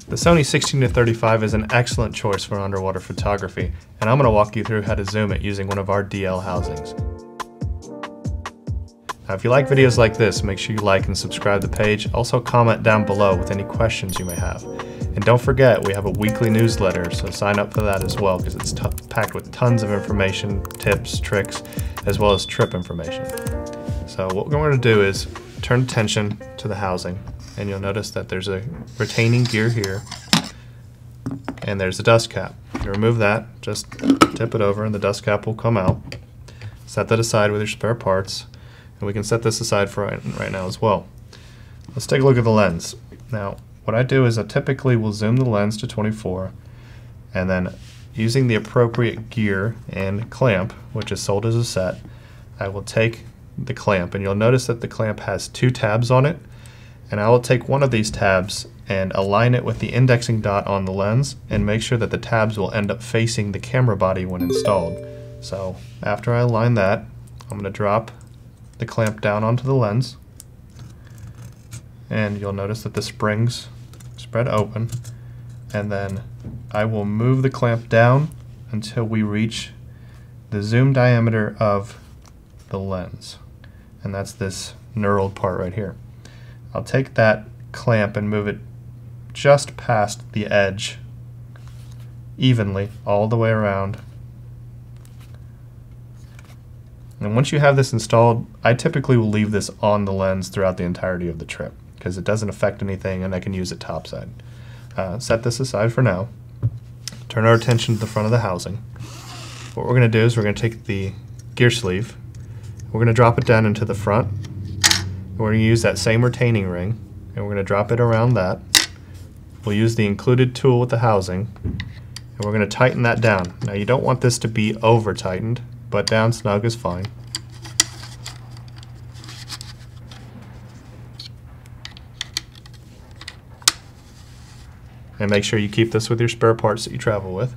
The Sony 16-35 is an excellent choice for underwater photography, and I'm going to walk you through how to zoom it using one of our DL housings. Now, if you like videos like this, make sure you like and subscribe to the page. Also comment down below with any questions you may have. And don't forget, we have a weekly newsletter, so sign up for that as well, because it's packed with tons of information, tips, tricks, as well as trip information. So what we're going to do is turn attention to the housing, and you'll notice that there's a retaining gear here, and there's a dust cap. You remove that, just tip it over and the dust cap will come out. Set that aside with your spare parts, and we can set this aside for right now as well. Let's take a look at the lens. Now, what I do is I typically will zoom the lens to 24, and then using the appropriate gear and clamp, which is sold as a set, I will take the clamp, and you'll notice that the clamp has 2 tabs on it, and I will take one of these tabs and align it with the indexing dot on the lens and make sure that the tabs will end up facing the camera body when installed. So after I align that, I'm going to drop the clamp down onto the lens, and you'll notice that the springs spread open, and then I will move the clamp down until we reach the zoom diameter of the lens, and that's this knurled part right here. I'll take that clamp and move it just past the edge evenly all the way around. And once you have this installed, I typically will leave this on the lens throughout the entirety of the trip because it doesn't affect anything and I can use it topside. Set this aside for now. Turn our attention to the front of the housing. What we're going to do is we're going to take the gear sleeve, we're going to drop it down into the front, and we're going to use that same retaining ring, and we're going to drop it around that. We'll use the included tool with the housing, and we're going to tighten that down. Now you don't want this to be over tightened, but down snug is fine. And make sure you keep this with your spare parts that you travel with.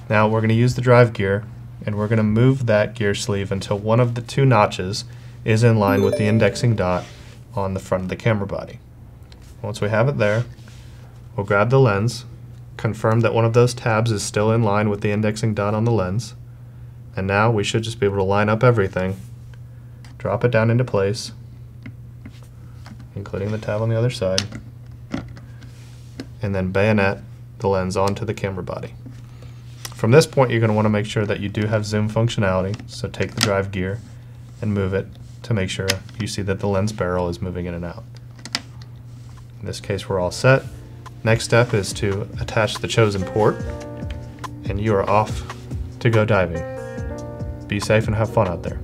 Now we're going to use the drive gear, and we're going to move that gear sleeve until one of the 2 notches is in line with the indexing dot on the front of the camera body. Once we have it there, we'll grab the lens, confirm that one of those tabs is still in line with the indexing dot on the lens, and now we should just be able to line up everything, drop it down into place, including the tab on the other side, and then bayonet the lens onto the camera body. From this point, you're going to want to make sure that you do have zoom functionality, so take the drive gear and move it to make sure you see that the lens barrel is moving in and out. In this case, we're all set. Next step is to attach the chosen port, and you are off to go diving. Be safe and have fun out there.